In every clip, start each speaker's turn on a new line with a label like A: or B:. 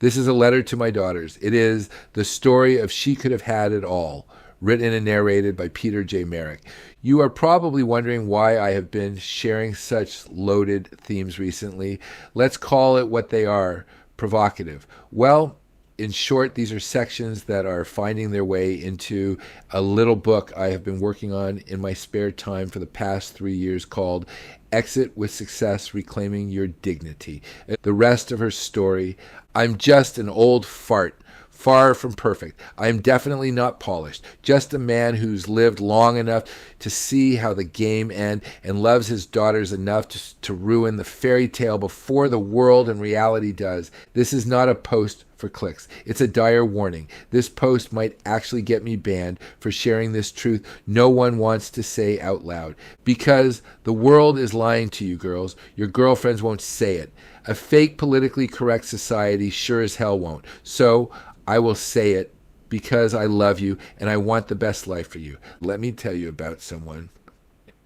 A: This is a letter to my daughters. It is the story of She Could Have Had It All, written and narrated by Peter J. Merrick. You are probably wondering why I have been sharing such loaded themes recently. Let's call it what they are, provocative. Well, in short, these are sections that are finding their way into a little book I have been working on in my spare time for the past 3 years called Exit with Success, Reclaiming Your Dignity. The rest of her story, I'm just an old fart, far from perfect. I am definitely not polished, just a man who's lived long enough to see how the game ends and loves his daughters enough to ruin the fairy tale before the world and reality does. This is not a post for clicks. It's a dire warning. This post might actually get me banned for sharing this truth no one wants to say out loud. Because the world is lying to you, girls. Your girlfriends won't say it. A fake politically correct society sure as hell won't. So I will say it because I love you and I want the best life for you. Let me tell you about someone.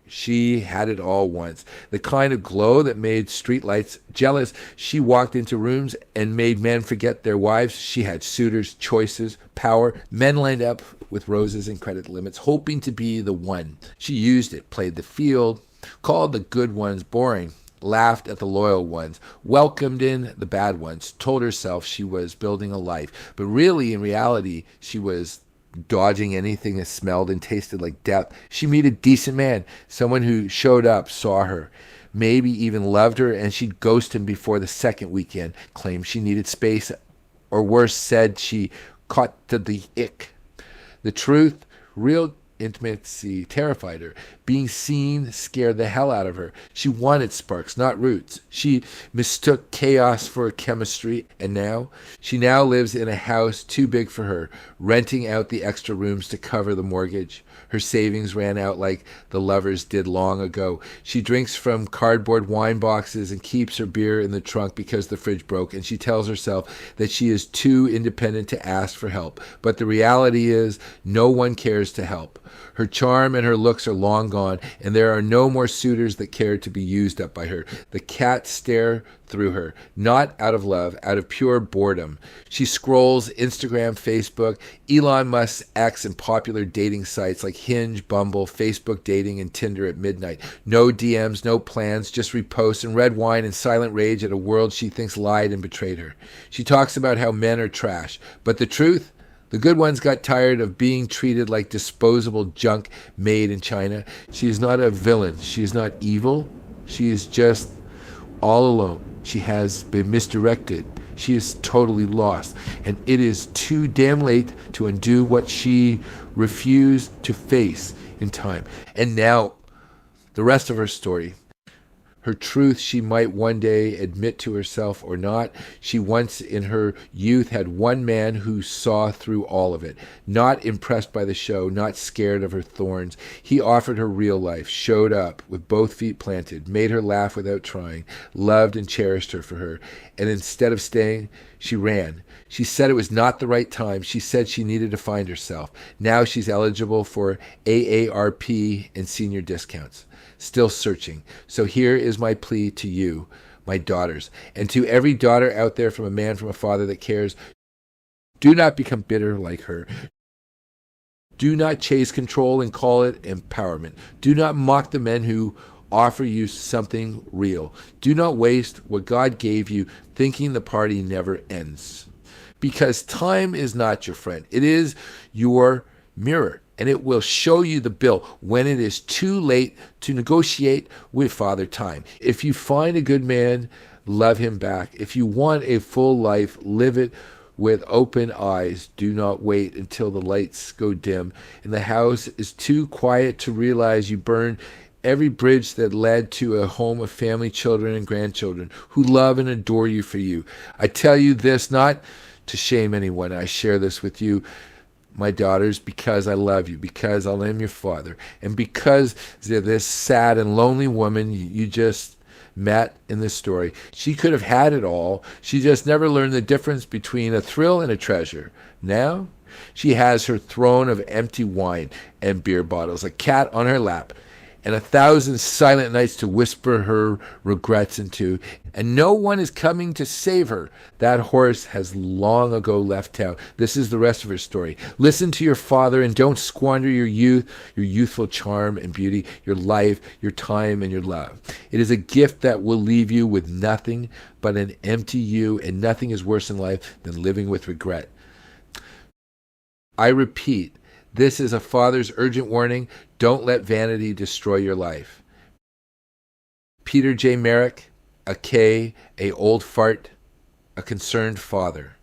A: She had it all once. The kind of glow that made streetlights jealous. She walked into rooms and made men forget their wives. She had suitors, choices, power. Men lined up with roses and credit limits, hoping to be the one. She used it, played the field, called the good ones boring, laughed at the loyal ones, welcomed in the bad ones, told herself she was building a life. But really, in reality, she was dodging anything that smelled and tasted like death. She met a decent man, someone who showed up, saw her, maybe even loved her, and she'd ghost him before the second weekend, claimed she needed space, or worse, said she caught to the ick. The truth, real intimacy terrified her. Being seen scared the hell out of her. She wanted sparks, not roots. She mistook chaos for chemistry, and she now lives in a house too big for her, renting out the extra rooms to cover the mortgage. Her savings ran out like the lovers did long ago. She drinks from cardboard wine boxes and keeps her beer in the trunk because the fridge broke, and she tells herself that she is too independent to ask for help. But the reality is, no one cares to help. Her charm and her looks are long gone, and there are no more suitors that care to be used up by her. The cats stare through her, not out of love, out of pure boredom. She scrolls Instagram, Facebook, Elon Musk's X, and popular dating sites like Hinge, Bumble, Facebook Dating, and Tinder at midnight. No DMs, no plans, just reposts and red wine and silent rage at a world she thinks lied and betrayed her. She talks about how men are trash, but the truth? The good ones got tired of being treated like disposable junk made in China. She is not a villain. She is not evil. She is just all alone. She has been misdirected. She is totally lost. And it is too damn late to undo what she refused to face in time. And now, the rest of her story. Her truth she might one day admit to herself or not. She once in her youth had one man who saw through all of it, not impressed by the show, not scared of her thorns. He offered her real life, showed up with both feet planted, made her laugh without trying, loved and cherished her for her. And instead of staying, she ran. She said it was not the right time. She said she needed to find herself. Now she's eligible for AARP and senior discounts. Still searching. So here is my plea to you, my daughters, and to every daughter out there from a man, from a father that cares. Do not become bitter like her. Do not chase control and call it empowerment. Do not mock the men who offer you something real. Do not waste what God gave you thinking the party never ends. Because time is not your friend. It is your mirror. And it will show you the bill when it is too late to negotiate with Father Time. If you find a good man, love him back. If you want a full life, live it with open eyes. Do not wait until the lights go dim and the house is too quiet to realize you burned every bridge that led to a home of family, children, and grandchildren who love and adore you for you. I tell you this not to shame anyone. I share this with you, my daughters, because I love you, because I am your father, and because this sad and lonely woman you just met in this story, she could have had it all. She just never learned the difference between a thrill and a treasure. Now, she has her throne of empty wine and beer bottles, a cat on her lap, and 1,000 silent nights to whisper her regrets into, and no one is coming to save her. That horse has long ago left town. This is the rest of her story. Listen to your father and don't squander your youth, your youthful charm and beauty, your life, your time, and your love. It is a gift that will leave you with nothing but an empty you, and nothing is worse in life than living with regret. I repeat, this is a father's urgent warning. Don't let vanity destroy your life. Peter J. Merrick, A.K.A. Old Fart, a concerned father.